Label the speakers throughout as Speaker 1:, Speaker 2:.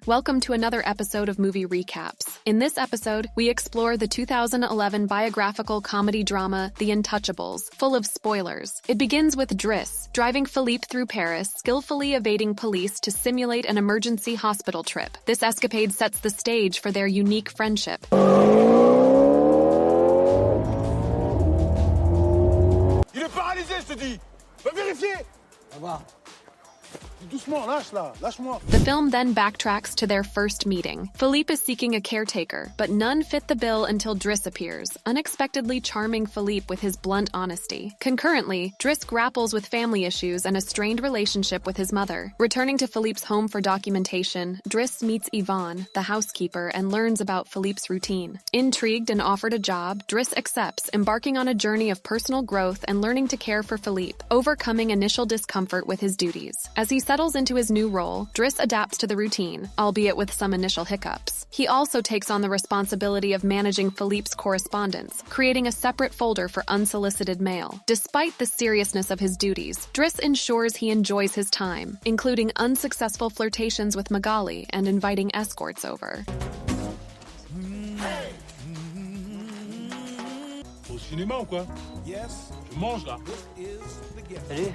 Speaker 1: Welcome to another episode of Movie Recaps. In this episode, we explore the 2011 biographical comedy drama The Untouchables, full of spoilers. It begins with Driss, driving Philippe through Paris, skillfully evading police to simulate an emergency hospital trip. This escapade sets the stage for their unique friendship.
Speaker 2: Il est paralysé, je te dis. Va vérifier. Va voir. Doucement, lâche-moi.
Speaker 1: The film then backtracks to their first meeting. Philippe is seeking a caretaker, but none fit the bill until Driss appears, unexpectedly charming Philippe with his blunt honesty. Concurrently, Driss grapples with family issues and a strained relationship with his mother. Returning to Philippe's home for documentation, Driss meets Yvonne, the housekeeper, and learns about Philippe's routine. Intrigued and offered a job, Driss accepts, embarking on a journey of personal growth and learning to care for Philippe, overcoming initial discomfort with his duties. As he settles into his new role, Driss adapts to the routine, albeit with some initial hiccups. He also takes on the responsibility of managing Philippe's correspondence, creating a separate folder for unsolicited mail. Despite the seriousness of his duties, Driss ensures he enjoys his time, including unsuccessful flirtations with Magali and inviting escorts over.
Speaker 2: Au cinéma ou quoi? Yes. Je mange là.
Speaker 3: Salut.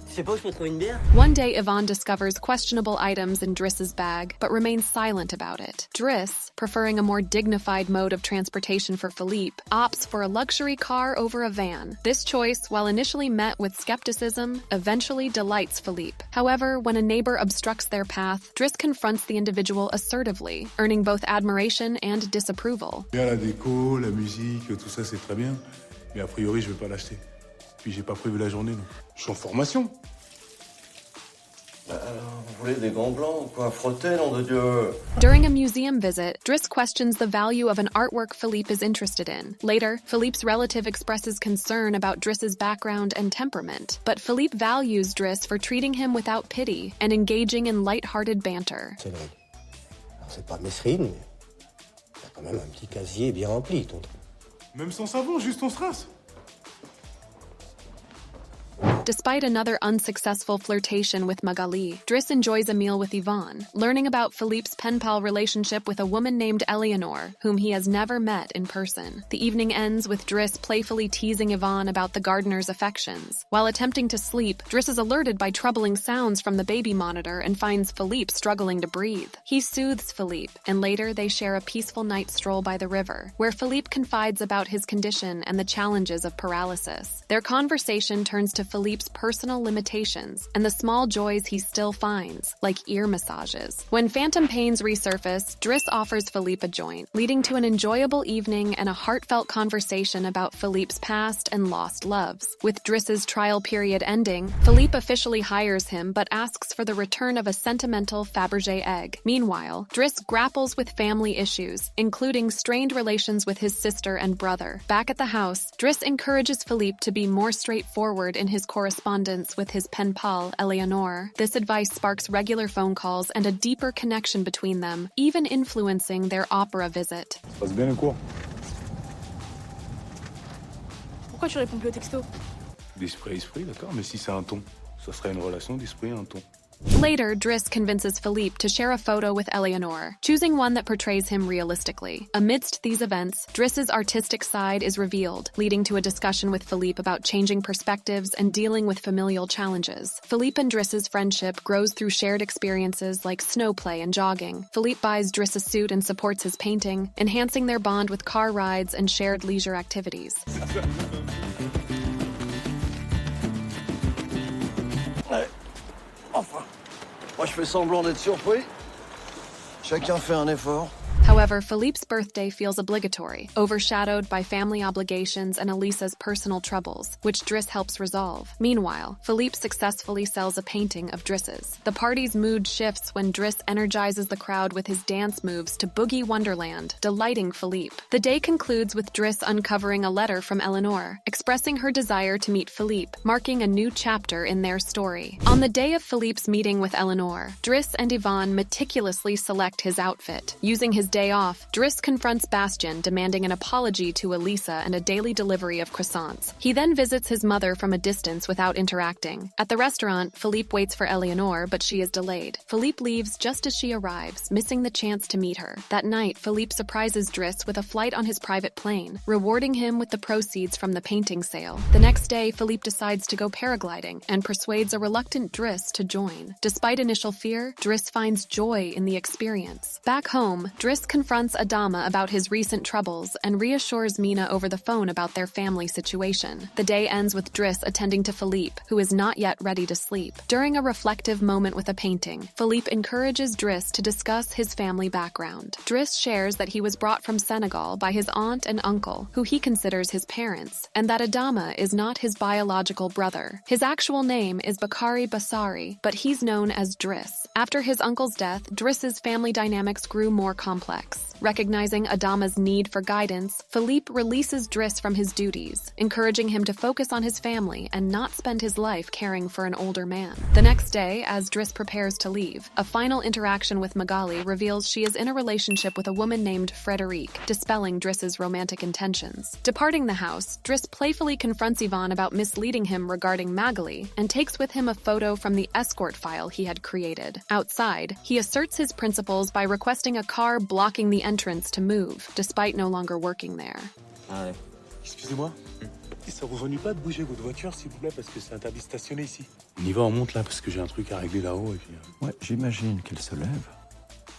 Speaker 3: Tu sais pas où je peux trouver une bière?
Speaker 1: One day, Yvonne discovers questionable items in Driss's bag, but remains silent about it. Driss, preferring a more dignified mode of transportation for Philippe, opts for a luxury car over a van. This choice, while initially met with skepticism, eventually delights Philippe. However, when a neighbor obstructs their path, Driss confronts the individual assertively, earning both admiration and disapproval.
Speaker 4: Bien, la déco, la musique, tout ça c'est très bien, mais a priori je vais pas l'acheter. Puis j'ai pas prévu la journée, non. Je suis en formation.
Speaker 3: Vous voulez des gants blancs ou quoi? Frotter, nom de Dieu!
Speaker 1: During a museum visit, Driss questions the value of an artwork Philippe is interested in. Later, Philippe's relative expresses concern about Driss's background and temperament, but Philippe values Driss for treating him without pity and engaging in light-hearted banter.
Speaker 5: C'est vrai. Alors c'est pas mesrine, mais t'as quand même un petit casier bien rempli, tonton.
Speaker 4: Même sans savon, juste on se rince.
Speaker 1: Despite another unsuccessful flirtation with Magali, Driss enjoys a meal with Yvonne, learning about Philippe's pen pal relationship with a woman named Eleanor, whom he has never met in person. The evening ends with Driss playfully teasing Yvonne about the gardener's affections. While attempting to sleep, Driss is alerted by troubling sounds from the baby monitor and finds Philippe struggling to breathe. He soothes Philippe, and later they share a peaceful night stroll by the river, where Philippe confides about his condition and the challenges of paralysis. Their conversation turns to Philippe's personal limitations and the small joys he still finds, like ear massages. When phantom pains resurface, Driss offers Philippe a joint, leading to an enjoyable evening and a heartfelt conversation about Philippe's past and lost loves. With Driss's trial period ending, Philippe officially hires him but asks for the return of a sentimental Fabergé egg. Meanwhile, Driss grapples with family issues, including strained relations with his sister and brother. Back at the house, Driss encourages Philippe to be more straightforward in his correspondence with his pen pal, Eleanor. This advice sparks regular phone calls and a deeper connection between them, even influencing their opera visit.
Speaker 4: Ça passe bien le cours.
Speaker 6: Pourquoi tu réponds plus au texto?
Speaker 4: D'esprit à esprit, d'accord, mais si c'est un ton, ça serait une relation d'esprit à un ton.
Speaker 1: Later, Driss convinces Philippe to share a photo with Eleanor, choosing one that portrays him realistically. Amidst these events, Driss's artistic side is revealed, leading to a discussion with Philippe about changing perspectives and dealing with familial challenges. Philippe and Driss's friendship grows through shared experiences like snow play and jogging. Philippe buys Driss a suit and supports his painting, enhancing their bond with car rides and shared leisure activities.
Speaker 3: Enfin, moi je fais semblant d'être surpris. Chacun fait un effort.
Speaker 1: However, Philippe's birthday feels obligatory, overshadowed by family obligations and Elisa's personal troubles, which Driss helps resolve. Meanwhile, Philippe successfully sells a painting of Driss's. The party's mood shifts when Driss energizes the crowd with his dance moves to Boogie Wonderland, delighting Philippe. The day concludes with Driss uncovering a letter from Eleanor, expressing her desire to meet Philippe, marking a new chapter in their story. On the day of Philippe's meeting with Eleanor, Driss and Yvonne meticulously select his outfit, using his day off, Driss confronts Bastien, demanding an apology to Elisa and a daily delivery of croissants. He then visits his mother from a distance without interacting. At the restaurant, Philippe waits for Eleanor, but she is delayed. Philippe leaves just as she arrives, missing the chance to meet her. That night, Philippe surprises Driss with a flight on his private plane, rewarding him with the proceeds from the painting sale. The next day, Philippe decides to go paragliding and persuades a reluctant Driss to join. Despite initial fear, Driss finds joy in the experience. Back home, Driss confronts Adama about his recent troubles and reassures Mina over the phone about their family situation. The day ends with Driss attending to Philippe, who is not yet ready to sleep. During a reflective moment with a painting, Philippe encourages Driss to discuss his family background. Driss shares that he was brought from Senegal by his aunt and uncle, who he considers his parents, and that Adama is not his biological brother. His actual name is Bakari Basari, but he's known as Driss. After his uncle's death, Driss's family dynamics grew more complex. Recognizing Adama's need for guidance, Philippe releases Driss from his duties, encouraging him to focus on his family and not spend his life caring for an older man. The next day, as Driss prepares to leave, a final interaction with Magali reveals she is in a relationship with a woman named Frederique, dispelling Driss's romantic intentions. Departing the house, Driss playfully confronts Yvonne about misleading him regarding Magali and takes with him a photo from the escort file he had created. Outside, he asserts his principles by requesting a car blocking the entrance to move, despite no longer working there.
Speaker 4: Excusez-moi, et ça vous ennuie pas de bouger votre voiture, s'il vous plaît, parce que c'est interdit de stationner ici. On y va, on monte là, parce que j'ai un truc à régler là-haut, et puis...
Speaker 7: Ouais, j'imagine qu'elle se lève,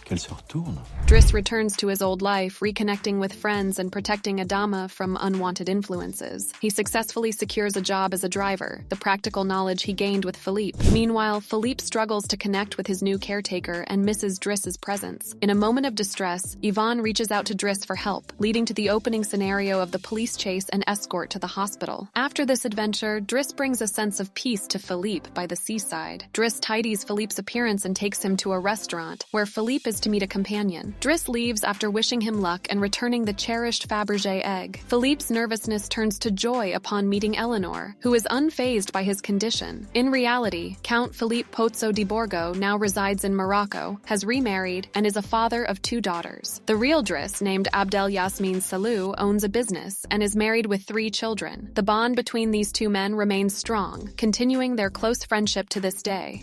Speaker 7: qu'elle se retourne.
Speaker 1: Driss returns to his old life, reconnecting with friends and protecting Adama from unwanted influences. He successfully secures a job as a driver, the practical knowledge he gained with Philippe. Meanwhile, Philippe struggles to connect with his new caretaker and misses Driss's presence. In a moment of distress, Yvonne reaches out to Driss for help, leading to the opening scenario of the police chase and escort to the hospital. After this adventure, Driss brings a sense of peace to Philippe by the seaside. Driss tidies Philippe's appearance and takes him to a restaurant, where Philippe is to meet a companion. Driss leaves after wishing him luck and returning the cherished Fabergé egg. Philippe's nervousness turns to joy upon meeting Eleanor, who is unfazed by his condition. In reality, Count Philippe Pozzo di Borgo now resides in Morocco, has remarried, and is a father of 2 daughters. The real Driss, named Abdel Yasmin Salou, owns a business and is married with 3 children. The bond between these 2 men remains strong, continuing their close friendship to this day.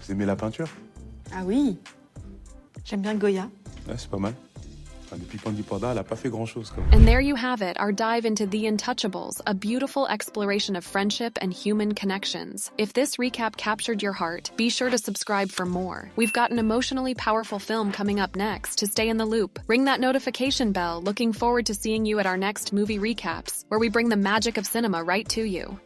Speaker 4: Vous aimez la peinture?
Speaker 6: Ah oui. J'aime bien Goya.
Speaker 4: Ouais, c'est pas mal. Enfin, depuis Candy Panda, elle a pas fait grand-chose, quand même.
Speaker 1: And there you have it, our dive into The Untouchables, a beautiful exploration of friendship and human connections. If this recap captured your heart, be sure to subscribe for more. We've got an emotionally powerful film coming up next. To stay in the loop, ring that notification bell. Looking forward to seeing you at our next movie recaps, where we bring the magic of cinema right to you.